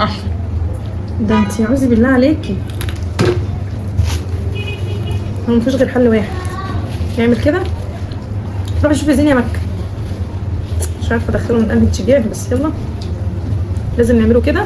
احسن. ده انت اعوذي بالله عليكي. هو مفيش غير حل واحد يعمل كده. روحي شوفي زين يا مكة. مش عارفه ادخله من انهي اتجاه بس يلا لازم نعمله كده.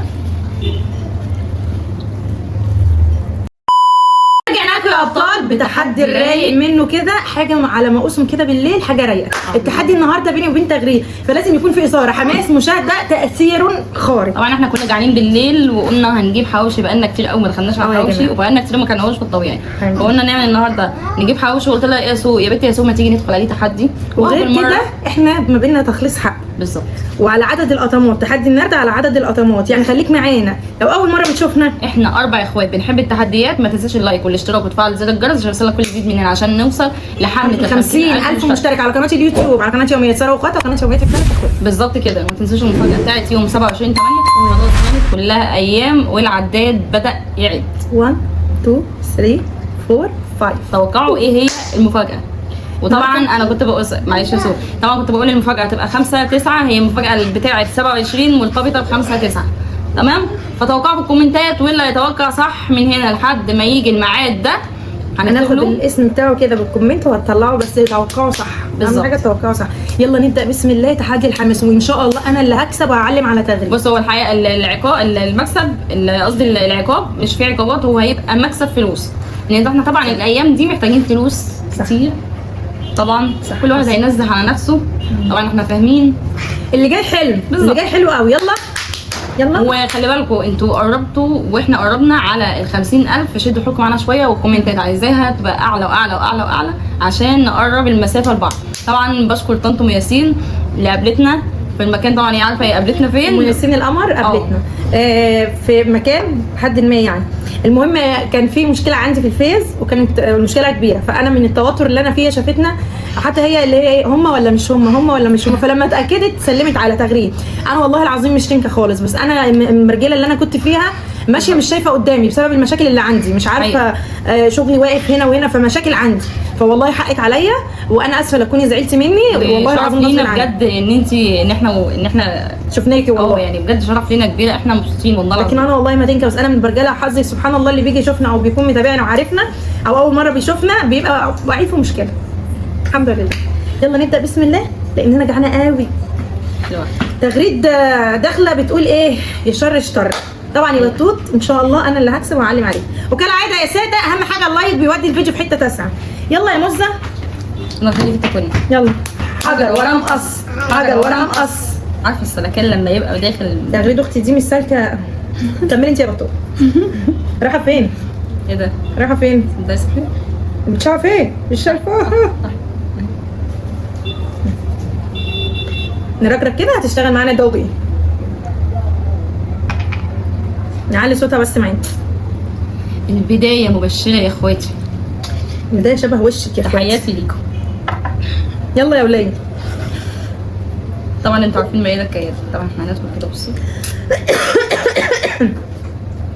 يا ابطال بتحدي الرايق منه كده، حاجه على ما اقسم كده بالليل، حاجه رايقه. التحدي النهارده بيني وبين تغريد، فلازم يكون في اثاره، حماس، مشاهده، تاثير خارق. طبعا احنا كنا جعانين بالليل وقلنا هنجيب حواوشي، بقالنا كتير قوي ما دخلناش على الحواوشي، وبقالنا كتير ما كلناهوش في الطبيعي، فقلنا نعمل النهارده نجيب حواوشي. وقلت لها يا سو يا بنتي يا سو ما تيجي ندخل عليه تحدي. وغير كده احنا ما بيننا تخليص حق بالظبط، وعلى عدد القطمات. تحدي النهارده على عدد القطمات، يعني خليك معانا. لو اول مره بتشوفنا، احنا 4 اخوات بنحب التحديات. ما تنساش اللايك والاشتراك وتفعل زر الجرس عشان يوصلك كل جديد مننا، عشان نوصل لحمله 50,000 مشترك على قناه اليوتيوب، على قناه يوميات ساره واخواتها، وقناه يوميات الثلاث اخوات. بالظبط كده. ما تنسوش المفاجاه بتاعت يوم 27/8 خلاص كلها ايام والعداد بدا يعد. 1 2 3 4 5. توقعوا ايه هي المفاجاه؟ وطبعا انا كنت بقول معلش يا سو، طبعا كنت بقول المفاجاه هتبقى 5/9، هي المفاجاه بتاعه 27 مرتبطه ب 5/9 تمام. فتوقعوا في الكومنتات، واللي هيتوقع صح من هنا لحد ما يجي الميعاد ده هناخد الاسم بتاعه كده بالكومنت وهتطلعه، بس توقعوا صح. اهم حاجه توقعوا صح. يلا نبدا بسم الله. تحدي الحماس، وان شاء الله انا اللي هكسب وهعلم على تغريد. بص هو الحقيقه العقاب المكسب قصدي العقاب مش في عقابات، هو هيبقى مكسب فلوس، لان احنا طبعا الايام دي محتاجين فلوس كتير طبعا. صح. كل واحد هينزه على نفسه طبعا، احنا فاهمين اللي جاي حلو بالزبط. اللي جاي حلو قوي. يلا يلا. وخلي بالكم انتوا قربتوا واحنا قربنا على ال 50,000، شدوا حيلكم معانا شويه، والكومنتات عايزاها تبقى اعلى واعلى واعلى واعلى عشان نقرب المسافه لبعض. طبعا بشكر طنط ياسين اللي قابلتنا في المكان، طبعا هي عارفه هي قابلتنا فين. ياسين القمر قابلتنا في مكان حد ما يعني. المهم كان في مشكله عندي في الفيز، وكانت المشكله كبيره، فانا من التوتر اللي انا فيه شافتنا، حتى هي اللي هي هم ولا مش هم ولا مش هم. فلما اتاكدت سلمت على تغريد. انا والله العظيم مش تنكه خالص، بس انا المرجله اللي انا كنت فيها ماشيه مش شايفه قدامي بسبب المشاكل اللي عندي، مش عارفه شغلي واقف هنا وهنا، فمشاكل عندي. فوالله حقك عليا، وانا اسفه لو كنتي زعلتي مني، والله العظيم لينا بجد ان احنا شفناكي والله. يعني بجد شرف لينا كبير، احنا مبسوطين والله. لكن انا والله ما تنكه، بس انا من برجله حظي سبحان الله، اللي بيجي يشوفنا او بيكون متابعنا وعارفنا او اول مره بيشوفنا بيبقى ضعيف ومشكله. الحمد لله. يلا نبدا بسم الله، لان انا جعانه قوي. تغريد داخله بتقول ايه؟ يشر اشتر. طبعا يا بطوط ان شاء الله انا اللي هكسب وهعلم عليه. وكالعاده يا ساده اهم حاجه اللايك بيودي الفيديو في حته تاسعه. يلا يا مزه. انا خليكي تاكلي. يلا. حجر ورا مقص، حجر ورا مقص. عارفه السلكان لما يبقى داخل. تغريد اختي دي مش سالكه. كملي انت يا بطوط. رايحه فين؟ ايه ده؟ رايحه فين؟ ده سحر؟ مش عارفه ايه؟ مش شايفاها. نرجرج كده هتشتغل معانا دوبي. نعلي صوتها بس معانا. البدايه مبشره يا اخواتي. البدايه شبه وشك يا اخواتي. تحياتي ليكم. يلا يا ولاد. طبعا انتوا عارفين مائده الكياد، طبعا احنا هندخل كده. بصي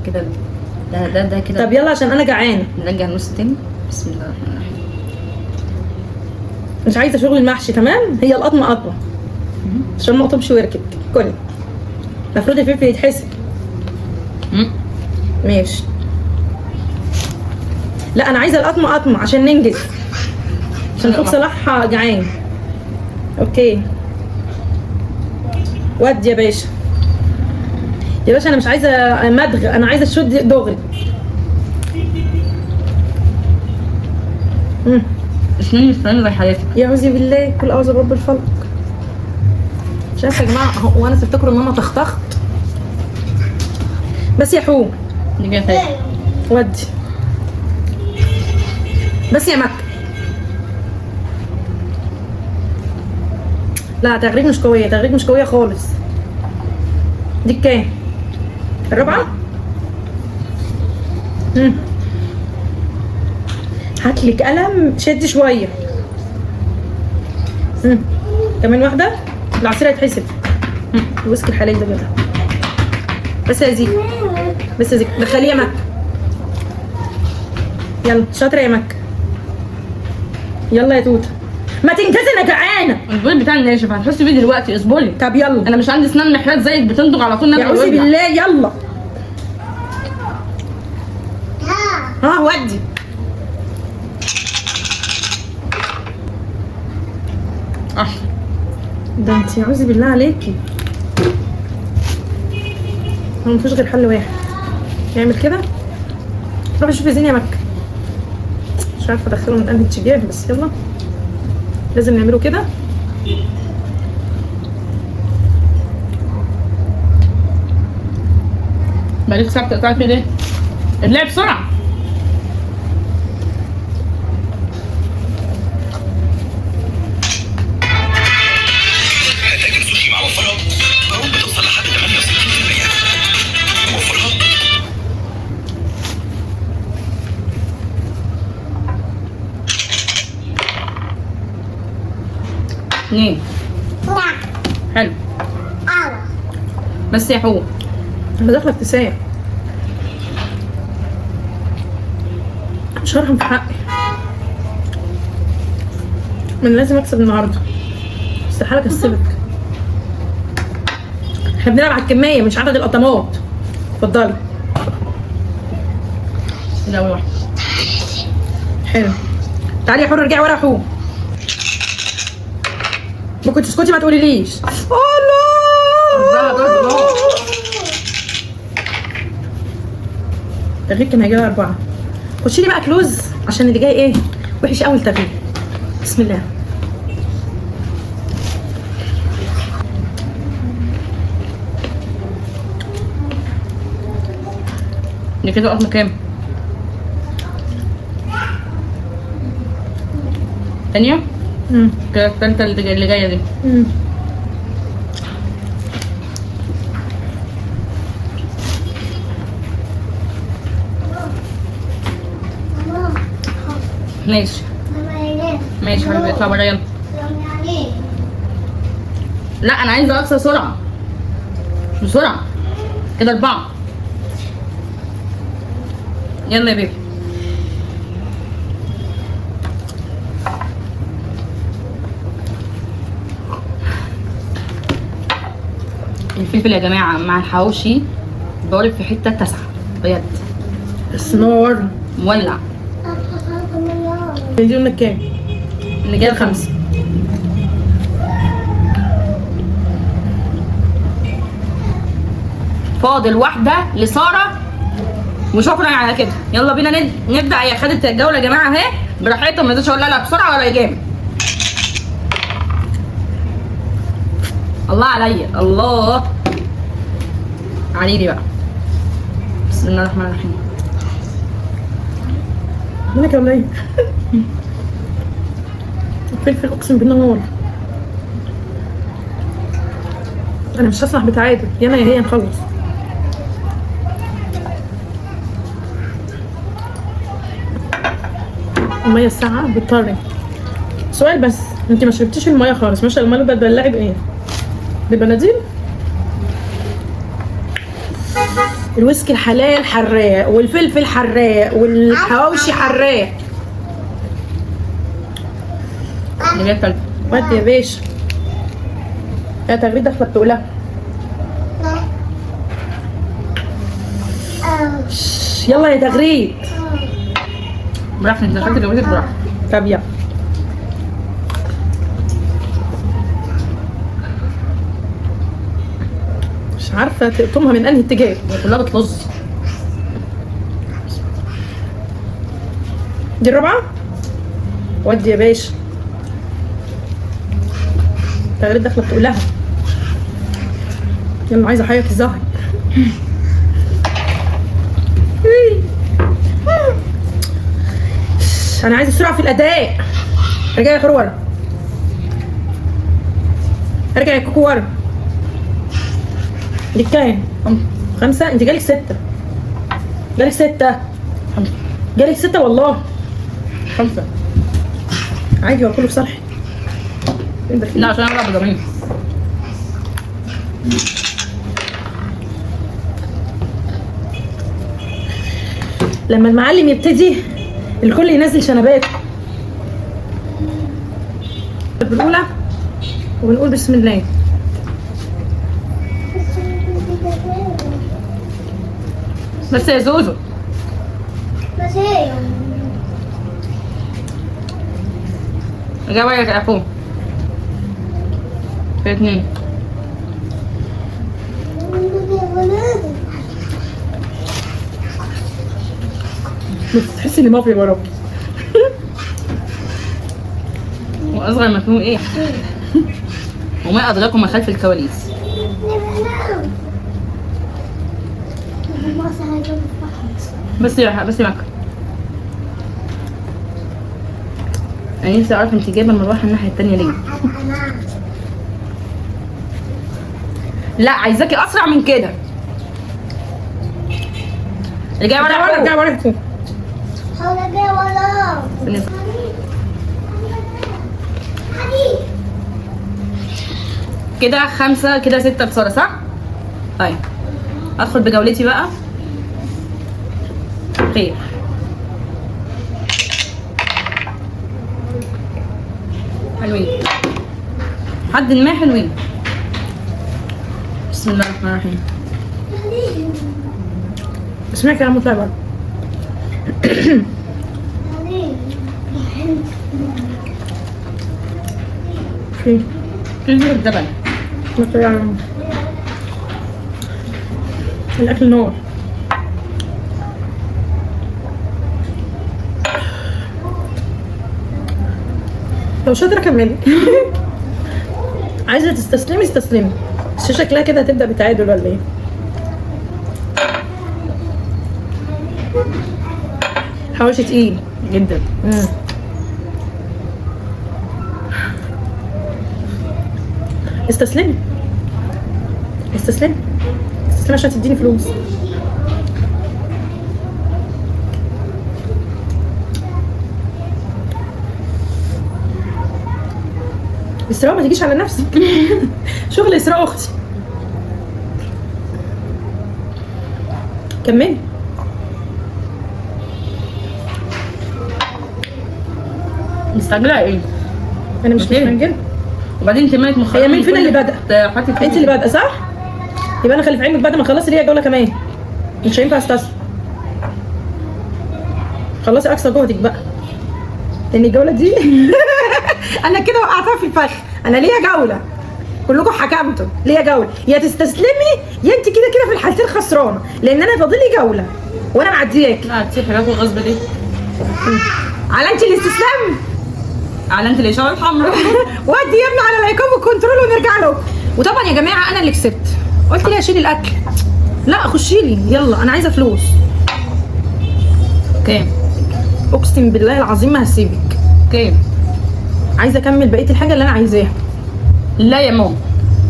كده ده كده. طب يلا عشان انا جعانه. نرجع النص تاني. بسم الله الرحمن الرحيم. مش عايزه شغل المحشي تمام، هي القطمه قطمه عشان ما اقطمش ويركب. كلي. المفروض الفلفل يتحسب. ماشي. لا انا عايزه القطمه قطمه عشان ننجز، عشان اخوك صلاح جعان. اوكي ودي يا باشا. يا باشا انا مش عايزه مدغ، انا عايزه الشد دغري. اسناني مستنيه زي حياتي. يا عوذي بالله، كل اعوذ برب الفلق. مش عارفه يا جماعه، هو انا تفتكروا ان انا طخطخت؟ بس يا حو دي جايه تاني. ودي بس يا مكة. لا تغريد مش قويه، تغريد مش قويه خالص. دي كام؟ الرابعه. هاتلك قلم شد شويه. كمان واحده. العصير هيتحسب. الويسكي الحلال ده كده. بس يا زيك، بس يا زيك دخليه يا مكة. يلا شاطره يا مكة. يلا يا توته ما تنجزي، انا جعانه. البول بتاعي ناشف، هتحسي بيه دلوقتي. اصبري. طب يلا. انا مش عندي اسنان محرات زيك بتندغ على طول. يا عوذي بالله. يلا ها ودي. ده انتي اعوذي بالله عليكي. هو مفيش غير حل واحد، يعمل كده. روحي شوفي زين يا مكة. مش عارفه ادخله من انهي اتجاه، بس يلا لازم نعمله كده. بقالك ساعة بتقطعي في ايه؟ اللعب بسرعة. هتاكل سوشي مع وفرات بتوصل لحد 68%. وفرات اتنين. حلو. بس يا حو انا داخله ابتسام، مش هرحم في حقي. من لازم اكسب النهارده، استحاله اكسبك. احنا بنلعب على الكميه مش عدد القطمات. اتفضلي. ده اول واحد. حلو. تعالي يا حور ارجعي ورا يا حور. ممكن تسكتي ما تقوليليش. الله. التغيير كان هيجيبها 4. خشي لي بقى كلوز عشان اللي جاي ايه وحش قوي التغيير. بسم الله. دي كده قطمة كام؟ تانية؟ كده التالتة اللي جاية دي. ماشي ماشي حبيبي اطلع برا يلا. لا انا عايزة اكسر بسرعة بسرعة. كده 4. يلا يا بيبي. الفلفل يا جماعة مع الحواوشي ضارب في حتة 9 بجد. اسنار مولع. دي قلنا كام؟ اللي جاي 5. فاضل واحدة لسارة وشكرا على كده. يلا بينا نبدأ. هي خدت الجولة يا جماعة اهي براحتهم، ما تقولش اقول لها لا بسرعة ولا جامد. الله عليا الله عليلي بقى. بسم الله الرحمن الرحيم. انا كمان الفلفل اقسم بالله نار. انا مش هسمح بتعادل، يا انا يا هي نخلص. الميه الساقعه بتطري. سؤال بس، انت ما شربتيش الميه خالص، ماشي؟ الميه ده تدلعي بايه؟ ببناديل؟ الويسكي الحلال حراق، والفلفل حراق، والحواوشي حراق. اللي جاي التالتة. ودي يا باشا. يا تغريد داخله بتقولها. يلا يا تغريد. براحتك انت دخلت جوزك براحتك. طب يلا. مش عارفه تقطمها من انهي اتجاه. هي كلها بتلظ. دي الرابعه. ودي يا باشا. تغريد داخله بتقولها. يلا عايزه احيط الزهر. انا عايزه سرعه في الاداء. ارجعي يا خير ورا. ارجعي يا كوكو ورا. دي كام؟ 5. انت جالك 6. جالك 6. 5. جالك 6 والله. 5. عادي هو كله في صالحي. لا عشان انا بلعب بضمير. لما المعلم يبتدي الكل ينزل شنباته. بالأولى ونقول بسم الله. بس يا زوزو اجابه يا اخو في 2. تحسي اني مافيا وراك. واصغر مفهوم ايه؟ وما ادراكم ما خلف الكواليس. بس يا بس يا مكة، انا نفسي اعرف انت جايبه المروحه الناحيه التانيه ليه؟ لا عايزاكي اسرع من كده. اللي جاي ورا جاي أخوه. ورا اخوه. كده 5 كده 6 بصورة صح؟ طيب ادخل بجولتي بقى. خير. حلوين حد ما حلوين. بسم الله الرحمن الرحيم. اسمعي كلام مطلع بره. في كل الزبن. مطلع الاكل نور. لو شاطره كملي. عايزه تستسلمي استسلمي، بس شكلها كده هتبدا بتعادل ولا ايه؟ حواوشي تقيل جدا. استسلمي استسلمي استسلمي عشان تديني فلوس. اسراء ما تجيش على نفسك. شغل اسراء اختي. كملي. مستعجله ايه؟ انا مش أوكي. مستعجله. وبعدين انت مالك مخرجه؟ هي مين فينا اللي بدأ؟ حطي انت اللي بادئه صح؟ يبقى انا خلي في عينك بعد ما تخلصي ليا جوله كمان. مش هينفع استسلم. خلصي اقصى جهدك بقى. لان الجوله دي انا كده وقعتها في الفخ. انا ليا جوله. كلكم حكمتوا ليا جوله، يا تستسلمي يا انت كده كده في الحالتين خسرانه، لان انا فاضل لي جوله وانا معدياك. لا هتسيب حاجات الغصب دي. على انت الاستسلام. اعلنت الاشاره الحمراء. ودي يا ابني على الايقاف والكنترول ونرجع له. وطبعا يا جماعه انا اللي كسبت. قلت لي اشيل الاكل. لا خشي لي يلا، انا عايزه فلوس. اوكي اقسم بالله العظيم ما هسيبك. اوكي. عايزه اكمل بقيه الحاجه اللي انا عايزاها. لا يا ماما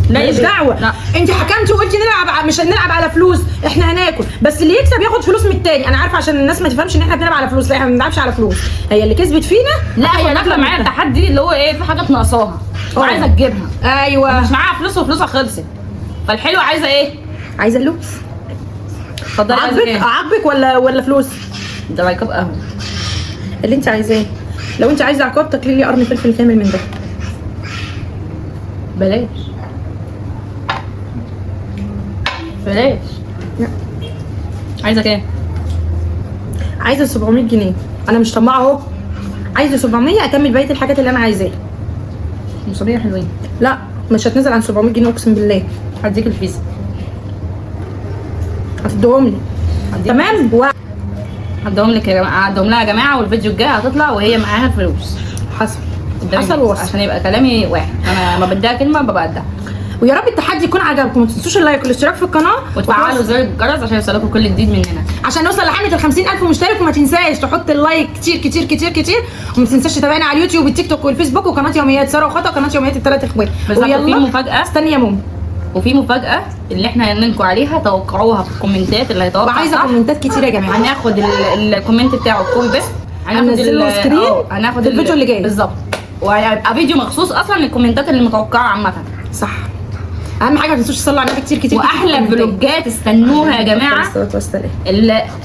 لا يا ماليش بنت. دعوه. لا انت حكمتي وقلتي نلعب، مش هنلعب على فلوس، احنا هناكل، بس اللي يكسب ياخد فلوس من التاني. انا عارفه عشان الناس ما تفهمش ان احنا بنلعب على فلوس، لا احنا ما بنلعبش على فلوس. هي اللي كسبت فينا لا هي داخله معايا التحدي اللي هو ايه، في حاجات ناقصاها وعايزه تجيبها. ايوه مش معاها فلوس وفلوسها خلصت، فالحلو عايزه ايه؟ عاجبك لوس. اتفضلي. عايزه عاجبك ايه؟ اعاقبك ولا فلوس؟ ده باي كوب قهوه. اللي انت عايزاه. لو انت عايزه عقاب تاكلي لي قرن فلفل كامل من ده. بلاش بلاش. لا. عايزه كام؟ عايزه 700 جنيه. انا مش طماعه اهو. عايزه 700 اكمل بقيه الحاجات اللي انا عايزاها. 500 حلوين. لا مش هتنزل عن 700 جنيه اقسم بالله. هديك الفيزا. هتديهم لي تمام. هديهم لك يا جماعه، هديهم لها يا جماعه، والفيديو الجاي هتطلع وهي معاها الفلوس. حصل قدامي حصل بس، ووصل. عشان يبقى كلامي واحد. انا ما بديها كلمه ببقى قدها. ويا رب التحدي يكون عجبكم. ما تنسوش اللايك والاشتراك في القناه وتفعلوا زر الجرس عشان يوصلكم كل جديد مننا. عشان نوصل لحمله ال 50,000 مشترك. وما تنساش تحط اللايك كتير كتير كتير كتير. وما تنساش تتابعنا على اليوتيوب والتيك توك والفيسبوك وقناه يوميات ساره وخطا وقناه يوميات الثلاث اخوات. بالظبط. وفي مفاجاه. استني يا ماما. وفي مفاجاه اللي احنا هننكوا عليها، توقعوها في الكومنتات. اللي هيتوقع وعايزه صح كومنتات كتير يا جماعه. هناخد الكومنت بتاعه كوبي بس، هننزله سكرين هناخد في الفيديو اللي جاي. بالظبط. وهيبقى فيديو مخصوص اصلا للكومنتات اللي متوقعه عامه. صح. اهم حاجه ما تنسوش تصلوا على النبي كتير كتير. واحلى فلوجات استنوها يا جماعه.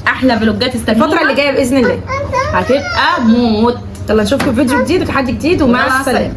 احلى فلوجات استنوها الفتره اللي جايه باذن الله هتبقى موت. يلا نشوفكم في فيديو جديد وتحدي جديد ومع السلامه.